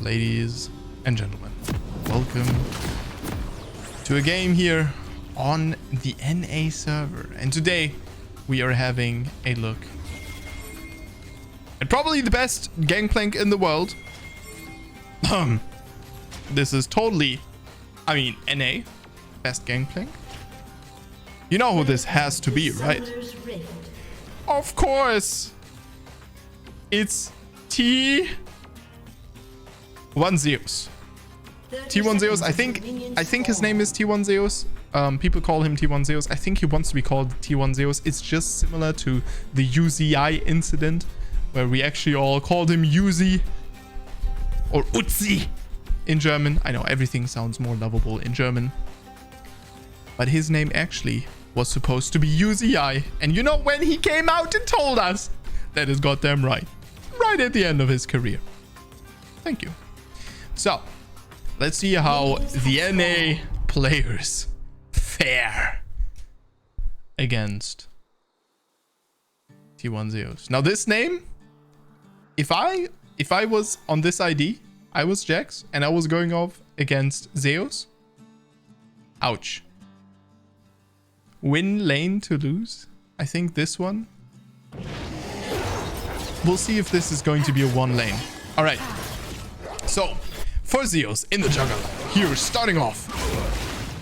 ladies and gentlemen, welcome to a game here on the NA server. And today we are having a look at probably the best Gangplank in the world. This is totally, NA, best Gangplank. You know who this has to be, right? Of course, it's T1 Zeus. T1 Zeus. I think his name is T1 Zeus. People call him T1 Zeus. I think he wants to be called T1 Zeus. It's just similar to the UZI incident, where we actually all called him Uzi or Uzi in German. I know everything sounds more lovable in German, but his name actually was supposed to be UZI. And you know when he came out and told us, that is goddamn right. Right at the end of his career. Thank you. So, let's see how the NA players fare against T1 Zeus. Now this name, if I was on this ID, I was Jax, and I was going off against Zeus. Ouch. Win lane to lose. I think this one. We'll see if this is going to be a one lane. All right. So, for Zeus in the jungle, here starting off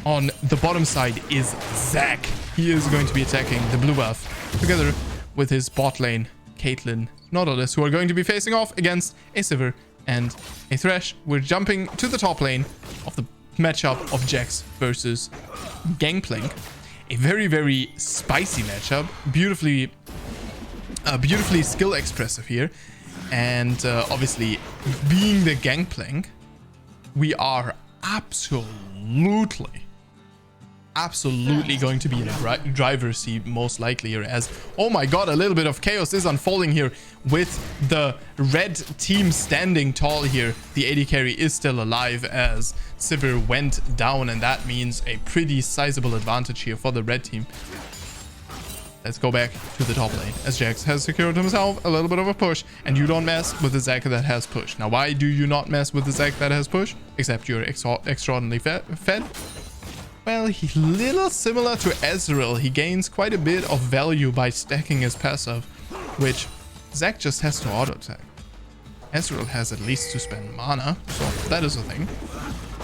on the bottom side is Zac. He is going to be attacking the blue buff together with his bot lane, Caitlyn, Nautilus, who are going to be facing off against a Sivir and a Thresh. We're jumping to the top lane of the matchup of Jax versus Gangplank. A very, very spicy matchup. Beautifully skill expressive here. And obviously, being the Gangplank, we are absolutely going to be in the driver's seat most likely here, as oh my god, a little bit of chaos is unfolding here with the red team standing tall here. The AD carry is still alive as Sivir went down, and that means a pretty sizable advantage here for the red team. Let's go back to the top lane as Jax has secured himself a little bit of a push, and you don't mess with the Zac that has push. Now, why do you not mess with the Zac that has push? Except you're extraordinarily fed. Well, he's a little similar to Ezreal. He gains quite a bit of value by stacking his passive, which Zac just has to auto attack. Ezreal has at least to spend mana, so that is a thing.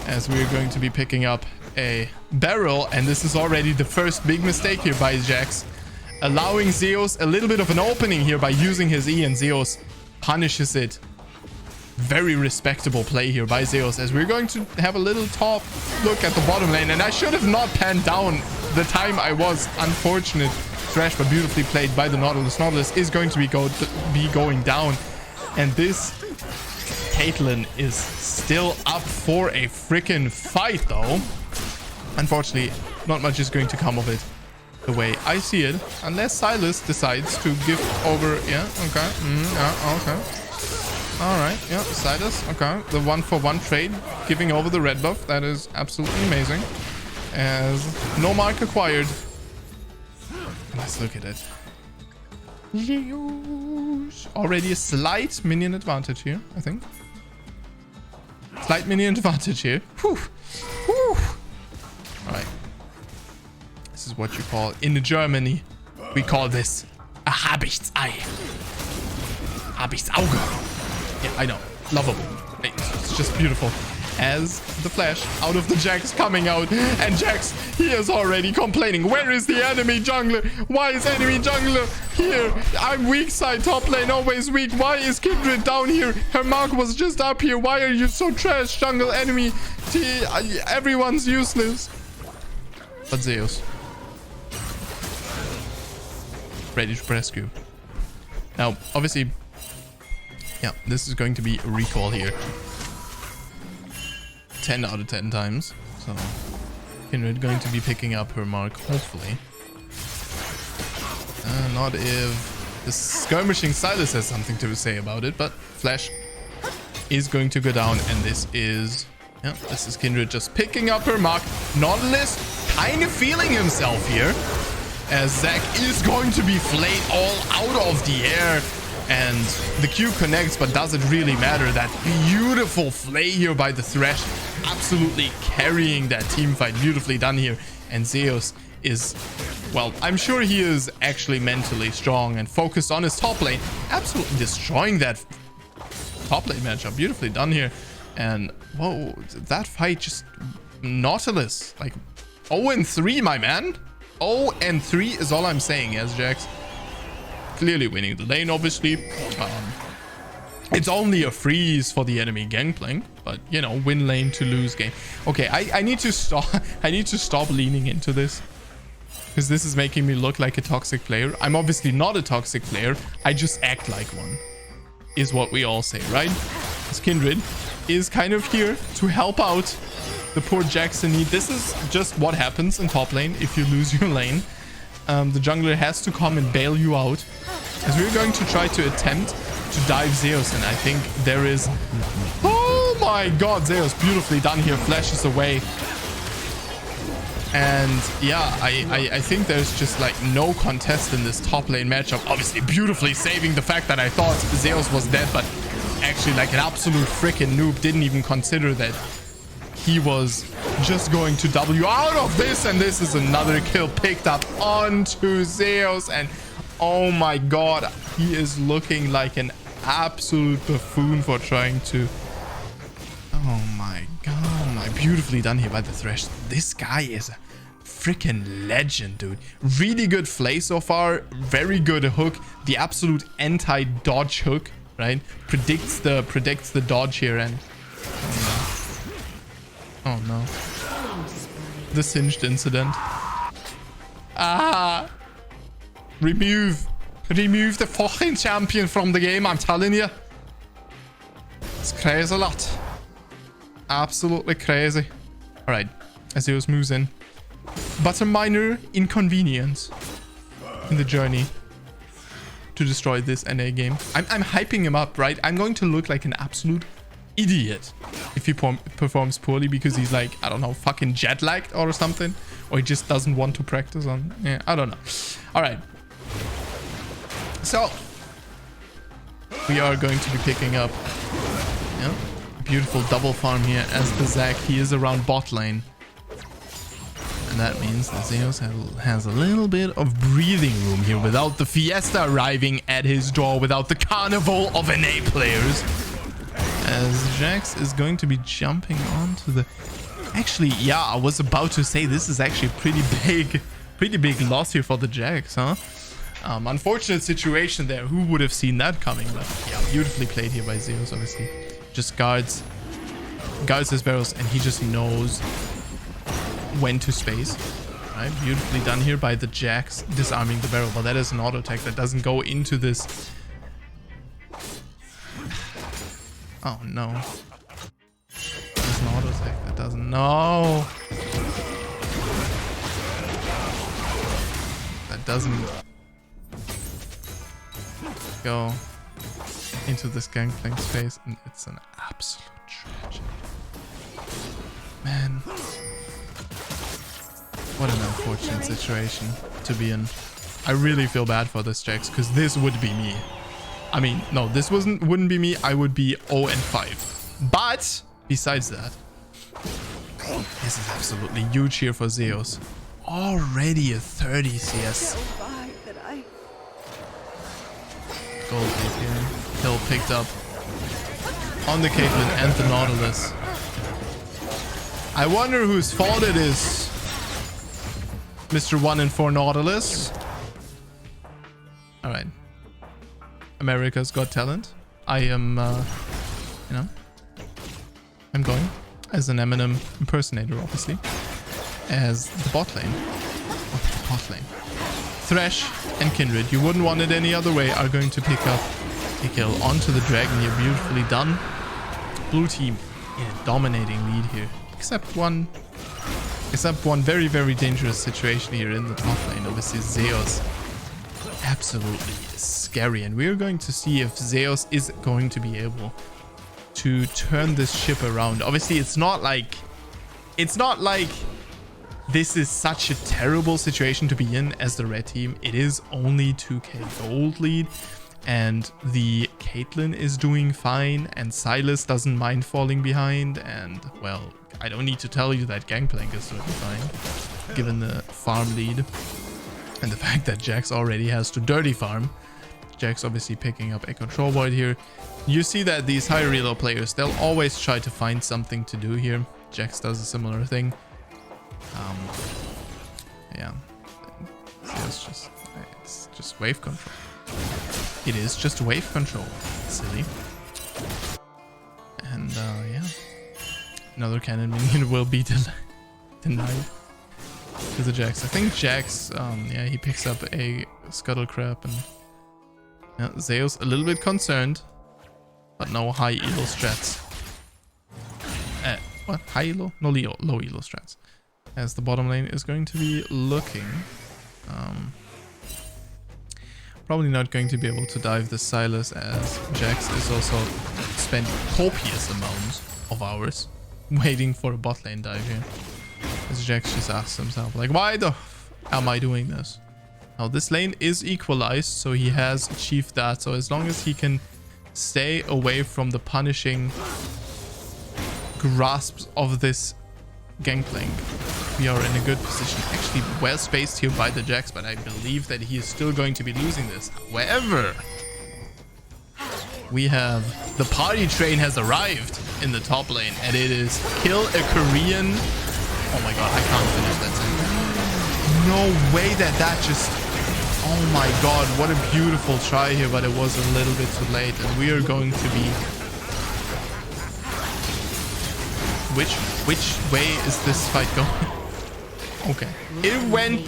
As we're going to be picking up a barrel, and this is already the first big mistake here by Jax, allowing Zeus a little bit of an opening here by using his E, and Zeus punishes it. Very respectable play here by Zeus, as we're going to have a little top look at the bottom lane. And I should have not panned down the time I was. Unfortunate Thresh, but beautifully played by the Nautilus. Nautilus is going to be going down, and this Caitlyn is still up for a freaking fight though. Unfortunately, not much is going to come of it the way I see it, unless Silas decides to give over. Yeah, okay. Yeah, okay. All right, yeah, Silas, okay. The 1-for-1 trade, giving over the red buff. That is absolutely amazing. As no mark acquired. Let's look at it. Already a slight minion advantage here, I think. Slight minion advantage here. Whew. Whew. All right. This is what you call, in Germany, we call this a Habichtsei. Habichtsauge. Yeah, I know. Lovable. It's just beautiful. As the flash out of the Jax coming out, and Jax, he is already complaining. Where is the enemy jungler? Why is enemy jungler here? I'm weak side, top lane always weak. Why is Kindred down here? Her mark was just up here. Why are you so trash, jungle enemy? Everyone's useless. But Zeus, ready to rescue. Now, obviously, yeah, this is going to be a recall here. 10 out of 10 times. So, Kindred going to be picking up her mark, hopefully. Not if the skirmishing Silas has something to say about it, but Flash is going to go down, and this is Kindred just picking up her mark. Nautilus kind of feeling himself here, as Zac is going to be flayed all out of the air. And the Q connects, but does it really matter? That beautiful flay here by the Thresh, absolutely carrying that team fight. Beautifully done here. And Zeus is, well, I'm sure he is actually mentally strong and focused on his top lane. Absolutely destroying that top lane matchup. Beautifully done here. And whoa, that fight just Nautilus. Like 0-3, my man. 0-3 is all I'm saying, as Jax. Clearly winning the lane, obviously. It's only a freeze for the enemy Gangplank, but you know, win lane to lose game. Okay, I need to stop. I need to stop leaning into this, because this is making me look like a toxic player. I'm obviously not a toxic player. I just act like one, is what we all say, right? This Kindred is kind of here to help out the poor Jax in need. This is just what happens in top lane if you lose your lane. The jungler has to come and bail you out, as we're going to try to attempt to dive Zeus, and I think there is... Oh my god, Zeus, beautifully done here, flashes away. And yeah, I think there's just like no contest in this top lane matchup. Obviously beautifully saving the fact that I thought Zeus was dead, but actually like an absolute freaking noob didn't even consider that he was just going to W out of this. And this is another kill picked up onto Zeus, and oh my god, he is looking like an absolute buffoon for trying to... Oh my god, my beautifully done here by the Thresh. This guy is a freaking legend, dude. Really good flay so far, very good hook, the absolute anti-dodge hook, right? Predicts the dodge here. And oh no, the singed incident. Remove the fucking champion from the game, I'm telling you. It's crazy a lot. Absolutely crazy. All right, Zeus moves in, but a minor inconvenience in the journey to destroy this NA game. I'm hyping him up, right? I'm going to look like an absolute idiot if he performs poorly, because he's like, I don't know, fucking jet lagged or something, or he just doesn't want to practice on. Yeah, I don't know. All right, so we are going to be picking up, yeah, beautiful double farm here as the Zac. He is around bot lane, and that means that Zeus has a little bit of breathing room here without the Fiesta arriving at his door, without the carnival of NA players, as Jax is going to be jumping onto the... Actually, yeah, I was about to say this is actually pretty big loss here for the Jax, huh? Unfortunate situation there. Who would have seen that coming? But yeah, beautifully played here by Zeus, obviously. Just guards his barrels, and he just knows when to space. Right? Beautifully done here by the Jax, disarming the barrel. But that is an auto attack that doesn't go into this. Oh no. There's an auto attack that doesn't. No. That doesn't go into this Gangplank's face, and it's an absolute tragedy. Man, what an unfortunate situation to be in. I really feel bad for this Jax, because this would be me. I mean, no, this wouldn't be me. I would be 0-5. But besides that, this is absolutely huge here for Zeus. Already a 30 CS. Gold is here. Kill picked up on the Caitlyn and the Nautilus. I wonder whose fault it is. Mr. 1-4 Nautilus. All right. America's Got Talent. I am, you know, I'm going as an Eminem impersonator, obviously, as the bot lane. Oh, the bot lane. Thresh and Kindred, you wouldn't want it any other way, are going to pick up a kill onto the dragon here. Beautifully done. Blue team in a dominating lead here, except one very, very dangerous situation here in the top lane. Obviously Zeus, absolutely scary, and we're going to see if Zeus is going to be able to turn this ship around. Obviously it's not like this is such a terrible situation to be in as the red team. It is only 2k gold lead. And the Caitlyn is doing fine, and Silas doesn't mind falling behind, and, well, I don't need to tell you that Gangplank is doing fine, given the farm lead, and the fact that Jax already has to dirty farm. Jax obviously picking up a control void here. You see that these higher elo players, they'll always try to find something to do here. Jax does a similar thing. Yeah, it's just wave control. It is just wave control. Silly. And yeah, another cannon minion will be denied to the Jax. I think Jax, yeah, he picks up a scuttle crab, and yeah, Zeus a little bit concerned, but no high elo strats. What? High elo? No, low elo strats. As the bottom lane is going to be looking. Probably not going to be able to dive the Silas, as Jax is also spent copious amounts of hours waiting for a bot lane dive here. As Jax just asks himself, like, why the f am I doing this? Now this lane is equalized, so he has achieved that. So as long as he can stay away from the punishing grasps of this Gangplank, we are in a good position. Actually well spaced here by the Jax, but I believe that he is still going to be losing this. However, we have the party train has arrived in the top lane, and it is kill a Korean. Oh my god, I can't finish that sentence. No way that just... Oh my god, what a beautiful try here, but it was a little bit too late, and we are going to be... Which way is this fight going? Okay, it went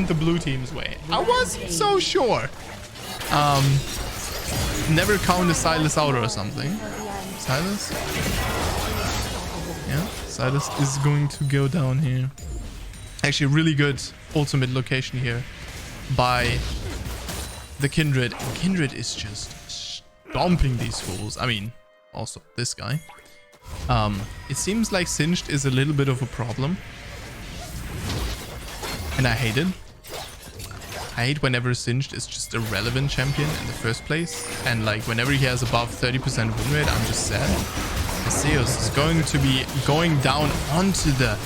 the blue team's way. I wasn't so sure. Never count a Silas out or something. Silas? Yeah, Silas is going to go down here. Actually, really good ultimate location here by the Kindred. And Kindred is just stomping these fools. I mean, also this guy. It seems like Singed is a little bit of a problem, and I hate it. I hate whenever Singed is just a relevant champion in the first place, and like whenever he has above 30% win rate, I'm just sad. Zeus is going to be going down onto the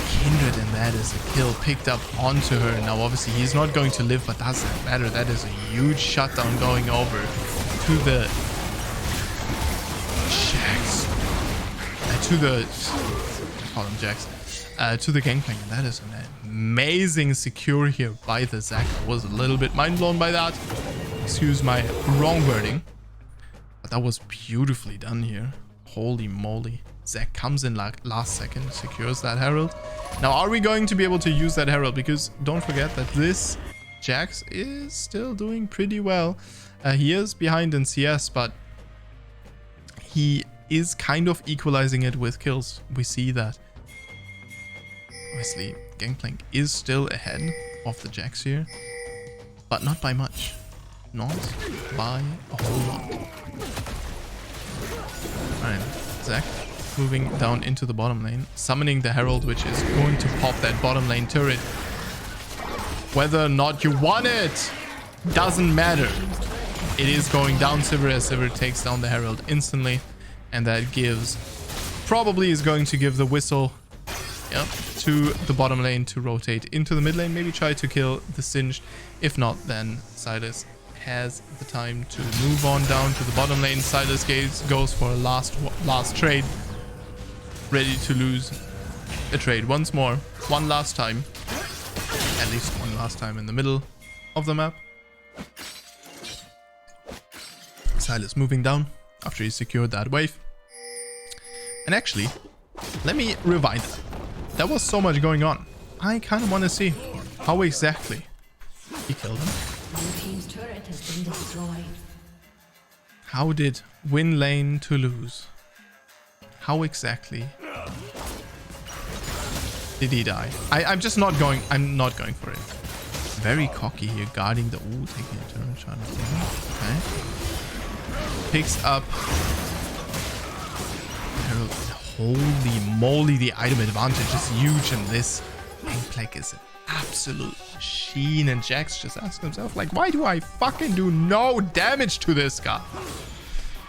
Kindred, and that is a kill picked up onto her. Now obviously he's not going to live, but doesn't matter. That is a huge shutdown going over to the Jax. To the... I call him Jax. To the Gangplank. And that is an amazing secure here by the Zac. I was a little bit mind blown by that. Excuse my wrong wording. But that was beautifully done here. Holy moly. Zac comes in like last second, secures that Herald. Now, are we going to be able to use that Herald? Because don't forget that this Jax is still doing pretty well. He is behind in CS, but he is kind of equalizing it with kills. We see that. Obviously, Gangplank is still ahead of the Jax here, but not by much. Not by a whole lot. Alright, Zac moving down into the bottom lane, summoning the Herald, which is going to pop that bottom lane turret. Whether or not you want it, doesn't matter. It is going down Sivir, as Sivir takes down the Herald instantly. And that gives, probably is going to give the whistle, yep, to the bottom lane to rotate into the mid lane. Maybe try to kill the Singed. If not, then Silas has the time to move on down to the bottom lane. Silas goes for a last trade. Ready to lose a trade once more. One last time. At least one last time in the middle of the map. Silas moving down after he secured that wave. And actually, let me rewind that. There was so much going on. I kind of want to see how exactly he killed him. Blue team's turret has been destroyed. How did win lane to lose? How exactly did he die? I'm just not going. I'm not going for it. Very cocky here, guarding the... Ooh, taking a turn, trying to... Okay. Picks up... Holy moly, the item advantage is huge, and this Gangplank is an absolute machine. And Jax just asks himself, like, why do I fucking do no damage to this guy?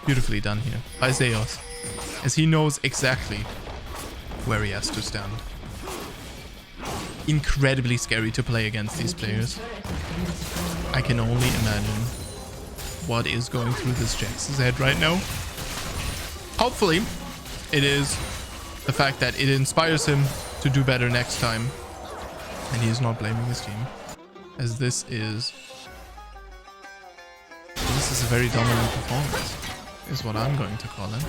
Beautifully done here by Zeus, as he knows exactly where he has to stand. Incredibly scary to play against these players. I can only imagine what is going through this Jax's head right now. Hopefully, it is the fact that it inspires him to do better next time. And he is not blaming his team, as this is a very dominant performance, is what I'm going to call it.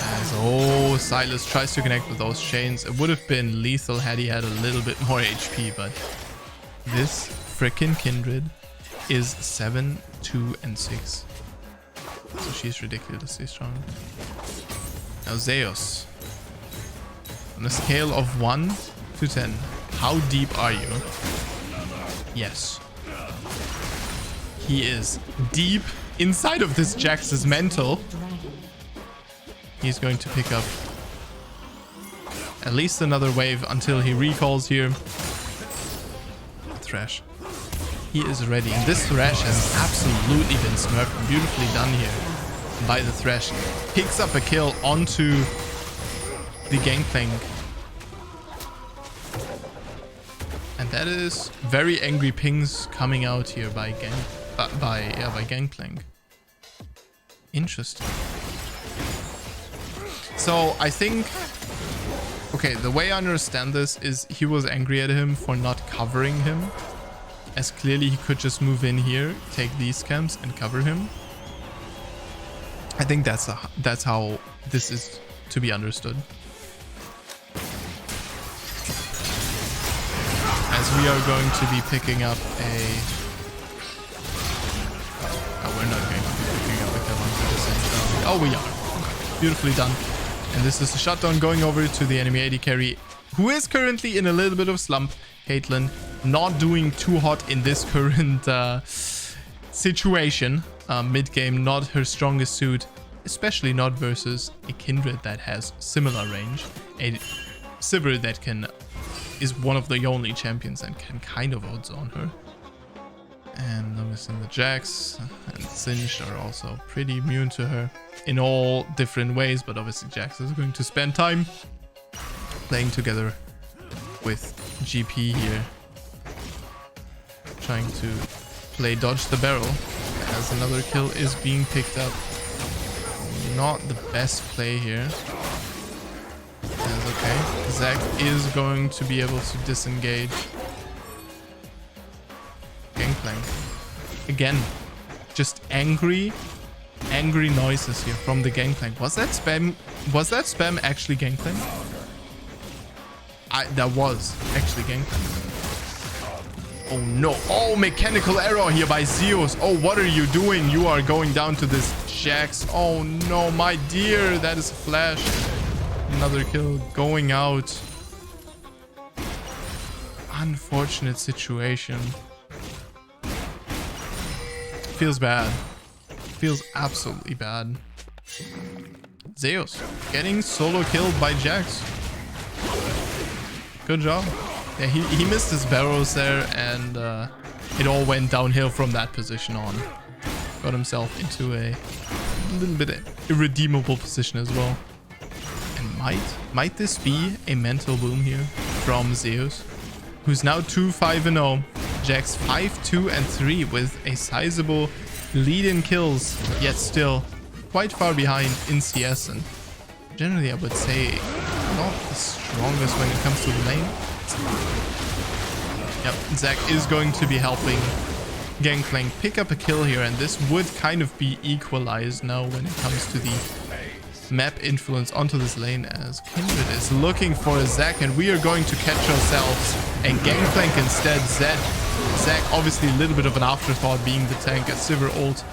As, oh, Silas tries to connect with those chains. It would have been lethal had he had a little bit more HP, but this frickin' Kindred is 7, 2, and 6. So she's ridiculously strong. Now Zeus. On a scale of 1 to 10, how deep are you? Yes. He is deep inside of this Jax's mental. He's going to pick up at least another wave until he recalls here. Thresh. He is ready. And this Thresh has absolutely been smurfed. Beautifully done here by the Thresh. Picks up a kill onto the Gangplank. And that is very angry pings coming out here by Gangplank. Interesting. So I think, okay, the way I understand this is he was angry at him for not covering him, as clearly he could just move in here, take these camps and cover him. I think that's how this is to be understood. As we are going to be picking up a... Oh, we're not going to be picking up a kill onto the same. Oh, we are. Okay. Beautifully done. And this is a shutdown going over to the enemy AD carry, who is currently in a little bit of slump. Caitlyn not doing too hot in this current situation. Mid-game, not her strongest suit, especially not versus a Kindred that has similar range. A Sivir that is one of the only champions that can kind of outzone her. And I'm missing the Jax and Singed are also pretty immune to her in all different ways, but obviously Jax is going to spend time playing together with GP here, trying to play dodge the barrel as another kill is being picked up. Not the best play here. That's okay. Zac is going to be able to disengage. Gangplank. Again, just angry noises here from the Gangplank. Was that spam actually Gangplank? That was actually Gangplank. Oh no. Oh, mechanical error here by Zeus. Oh, what are you doing? You are going down to this Jax. Oh no, my dear. That is a flash. Another kill going out. Unfortunate situation. Feels bad. Feels absolutely bad. Zeus getting solo killed by Jax. Good job. Yeah, he missed his barrows there, and it all went downhill from that position on. Got himself into a little bit irredeemable position as well. And might this be a mental boom here from Zeus, who's now 2-5-0. Jax 5-2 and 3 with a sizable lead in kills, yet still quite far behind in CS, and generally I would say not the strongest when it comes to the lane. Yep, Zac is going to be helping Gangplank pick up a kill here, and this would kind of be equalized now when it comes to the map influence onto this lane, as Kindred is looking for a Zac, and we are going to catch ourselves a Gangplank instead. Zac obviously a little bit of an afterthought being the tank at Sivir ult.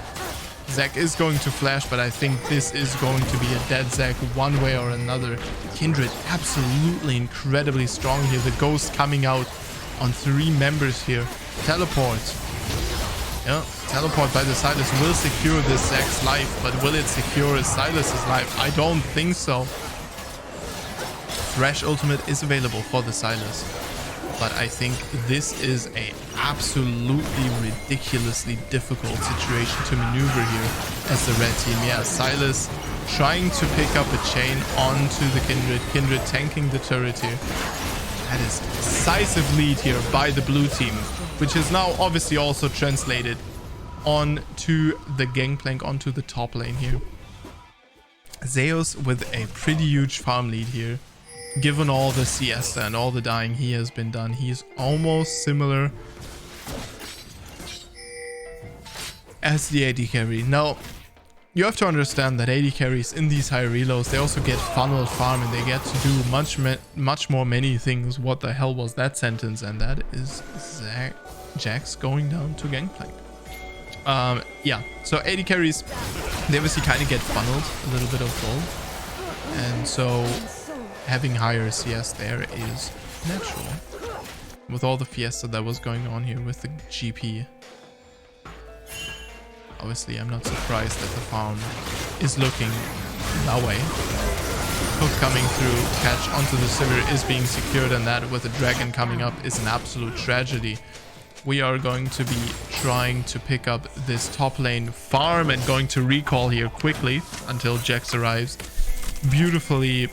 Zac is going to flash, but I think this is going to be a dead Zac one way or another. Kindred absolutely incredibly strong here. The ghost coming out on 3 members here. Teleport. Yeah, teleport by the Silas will secure this Zac's life, but will it secure Silas's life? I don't think so. Thresh ultimate is available for the Silas. But I think this is a absolutely ridiculously difficult situation to maneuver here as the red team. Yeah, Silas trying to pick up a chain onto the Kindred. Kindred tanking the turret here. That is decisive lead here by the blue team, which is now obviously also translated onto the Gangplank, onto the top lane here. Zeus with a pretty huge farm lead here. Given all the siesta and all the dying he has been done, he's almost similar as the AD carry. Now, you have to understand that AD carries in these high reloads, they also get funneled farm and they get to do much more many things. What the hell was that sentence? And that is Jax going down to Gangplank. Yeah, so AD carries, they obviously kind of get funneled a little bit of gold. And so having higher CS there is natural. With all the fiesta that was going on here with the GP. Obviously, I'm not surprised that the farm is looking that way. Hook coming through, catch onto the Sivir is being secured, and that with the dragon coming up is an absolute tragedy. We are going to be trying to pick up this top lane farm and going to recall here quickly until Jax arrives. Beautifully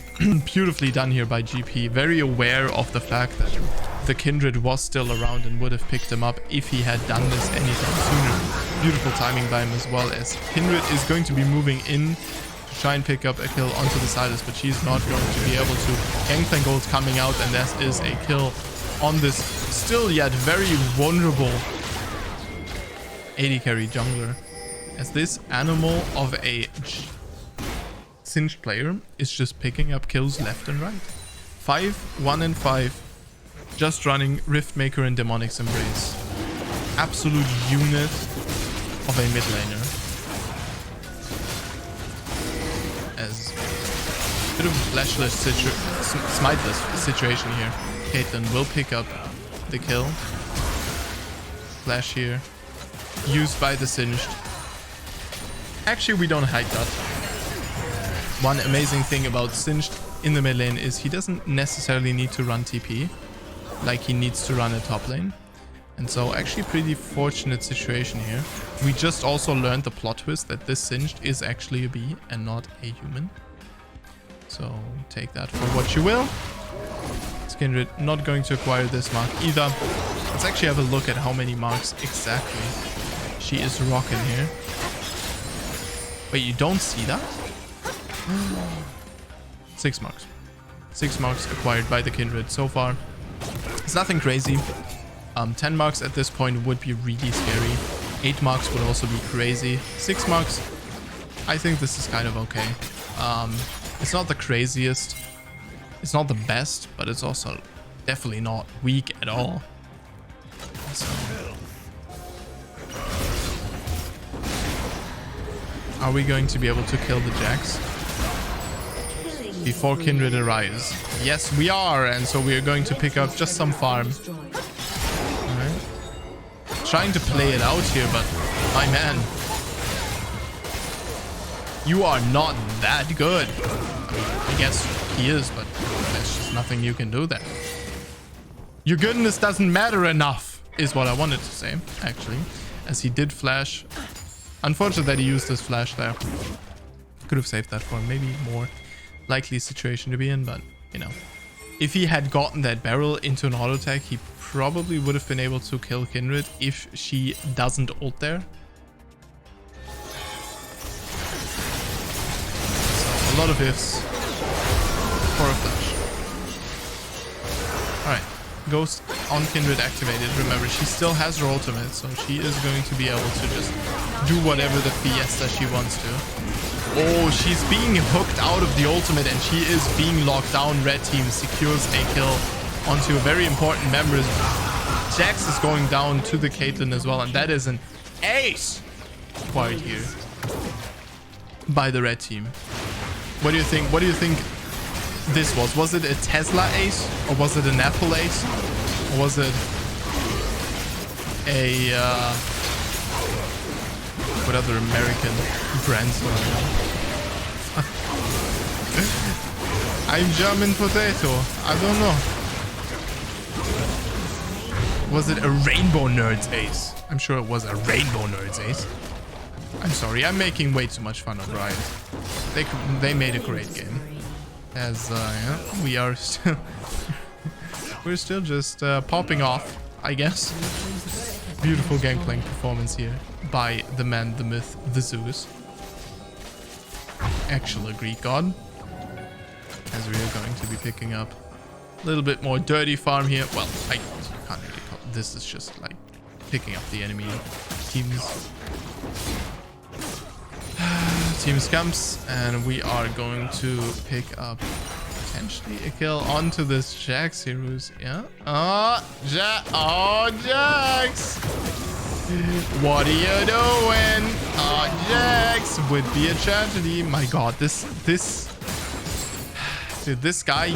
done here by GP. Very aware of the fact that the Kindred was still around and would have picked him up if he had done this anytime sooner. Beautiful timing by him as well, as Kindred is going to be moving in to try and pick up a kill onto the Silas, but she's not going to be able to. Gangplank gold's coming out, and that is a kill on this still yet very vulnerable AD carry jungler, as this animal of a Singed player is just picking up kills left and right. 5, 1 and 5, just running Riftmaker and Demonic's Embrace. Absolute unit of a mid laner. As a bit of a flashless smiteless situation here. Caitlyn will pick up the kill. Flash here. Used by the Singed. Actually, we don't hide that. One amazing thing about Singed in the mid lane is he doesn't necessarily need to run TP like he needs to run a top lane. And so actually pretty fortunate situation here. We just also learned the plot twist that this Singed is actually a bee and not a human. So take that for what you will. Kindred not going to acquire this mark either. Let's actually have a look at how many marks exactly she is rocking here. Wait, you don't see that? 6 marks. 6 marks acquired by the Kindred so far. It's nothing crazy. 10 marks at this point would be really scary. 8 marks would also be crazy. 6 marks, I think this is kind of okay. It's not the craziest. It's not the best, but it's also definitely not weak at all. So, are we going to be able to kill the Jax before Kindred arrives? Yes, we are, and so we are going to pick up just some farm. Alright. Trying to play it out here, but my man, you are not that good. I mean, I guess he is, but there's just nothing you can do there. Your goodness doesn't matter enough, is what I wanted to say, actually. As he did flash. Unfortunate that he used his flash there. Could have saved that for maybe more likely situation to be in, but, you know. If he had gotten that barrel into an auto attack, he probably would have been able to kill Kindred if she doesn't ult there. So, a lot of ifs for a flash. Alright. Ghost on Kindred activated. Remember, she still has her ultimate, so she is going to be able to just do whatever the fiesta she wants to. Oh, she's being hooked out of the ultimate and she is being locked down. Red team secures a kill onto a very important member. Jax is going down to the Caitlyn as well, and that is an ace acquired here by the red team. What do you think? What do you think this was? Was it a Tesla ace, or was it an Apple ace, or was it a what other American brands do I know? I'm German potato. I don't know. Was it a Rainbow Nerds ace? I'm sure it was a Rainbow Nerds ace. I'm sorry, I'm making way too much fun of Riot. They made a great game. As yeah, we are still we're still just popping off, I guess. Beautiful Gangplank performance here by the man, the myth, the Zeus. Actual Greek god. As we are going to be picking up a little bit more dirty farm here. Well, I can't really call it. This is just like picking up the enemy teams. Team scumps, and we are going to pick up potentially a kill onto this Jax here. Who's oh Jax, what are you doing? Oh Jax would be a tragedy. My God, this dude, this guy,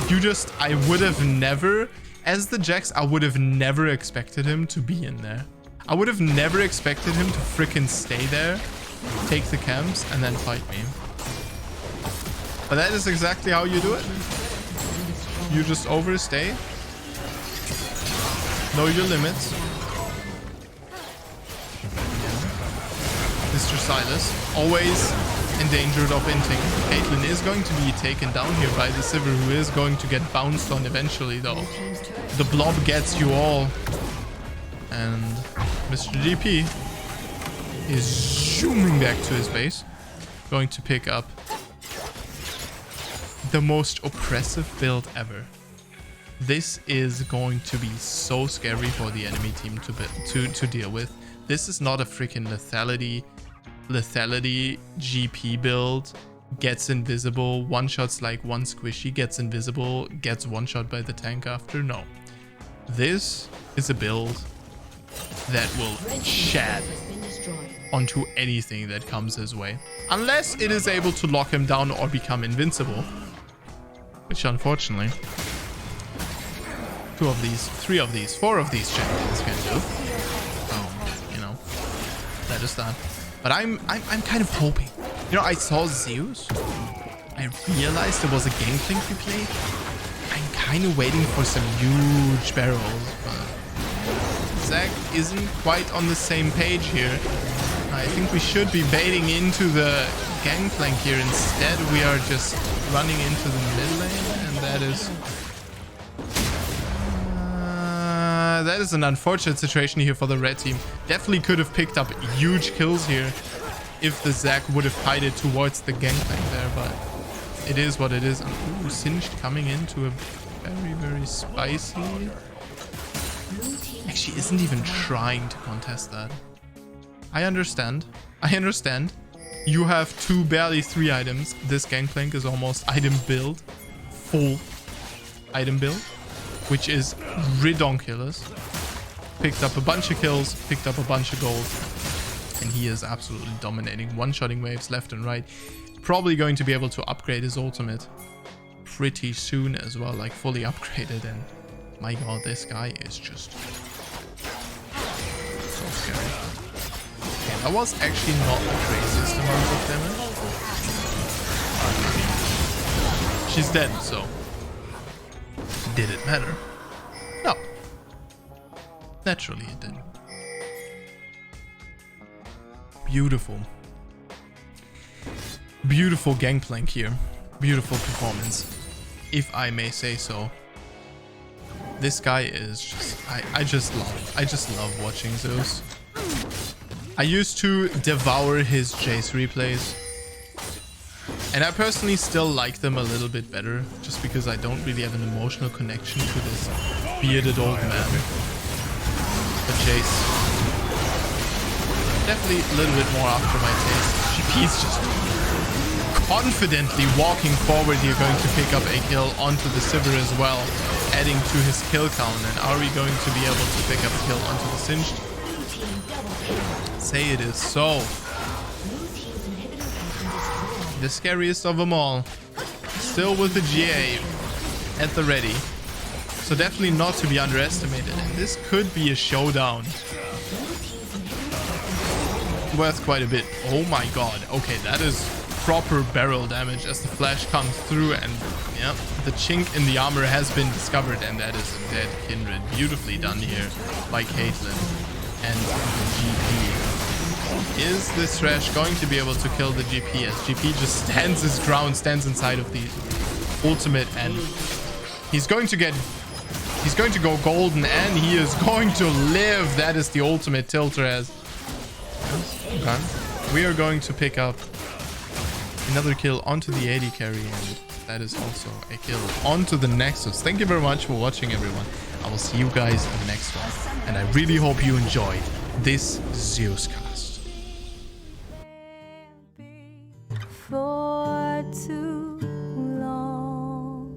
I would have never, as the Jax, I would have never expected him to be in there. I would have never expected him to freaking stay there, take the camps, and then fight me. But that is exactly how you do it. You just overstay. Know your limits. Mr. Silas, always endangered of inting. Caitlyn is going to be taken down here by the Sivir, who is going to get bounced on eventually, though. The blob gets you all. And Mr. GP is zooming back to his base. Going to pick up the most oppressive build ever. This is going to be so scary for the enemy team to deal with. This is not a freaking lethality GP build. Gets invisible, one shots like one squishy, gets invisible, gets one shot by the tank after. No, this is a build that will shed onto anything that comes his way, unless it is able to lock him down or become invincible, which unfortunately 2 of these, 3 of these, 4 of these champions can do. You know, that is that. But I'm kind of hoping. You know, I saw Zeus. I realized there was a Gangplank we played. I'm kind of waiting for some huge barrels, but Zach isn't quite on the same page here. I think we should be baiting into the Gangplank here. Instead, we are just running into the mid lane, and that is an unfortunate situation here for the red team. Definitely could have picked up huge kills here if the Zac would have kited towards the Gangplank there, but it is what it is. Ooh, Singed coming into a very, very spicy. Actually, isn't even trying to contest that. I understand. You have 2, barely 3 items. This Gangplank is almost item build. Full item build, which is redonkulous. Picked up a bunch of kills, picked up a bunch of gold, and he is absolutely dominating. One-shotting waves left and right. Probably going to be able to upgrade his ultimate pretty soon as well, like fully upgraded. And my God, this guy is just so scary. Okay, that was actually not the craziest amount of damage. She's dead, so did it matter? No. Naturally it didn't. Beautiful. Beautiful Gangplank here. Beautiful performance, if I may say so. This guy is just... I just love watching Zeus. I used to devour his Jace replays. And I personally still like them a little bit better, just because I don't really have an emotional connection to this bearded old man. But Jace, definitely a little bit more after my taste. GP's just confidently walking forward here, going to pick up a kill onto the Sivir as well, adding to his kill count. And are we going to be able to pick up a kill onto the Singed? Say it is so. The scariest of them all, still with the GA at the ready, so definitely not to be underestimated. And this could be a showdown worth quite a bit. Oh my God. Okay, that is proper barrel damage as the flash comes through, and yeah, the chink in the armor has been discovered, and that is a dead Kindred. Beautifully done here by Caitlyn and the GP. Is this Thresh going to be able to kill the GP as GP just stands his ground, stands inside of the ultimate, and he's going to go golden, and he is going to live. That is the ultimate Tilter as okay. We are going to pick up another kill onto the AD carry, and that is also a kill onto the Nexus. Thank you very much for watching, everyone. I will see you guys in the next one, and I really hope you enjoyed this Zeus cast. For too long,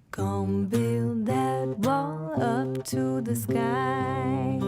come build that wall up to the sky.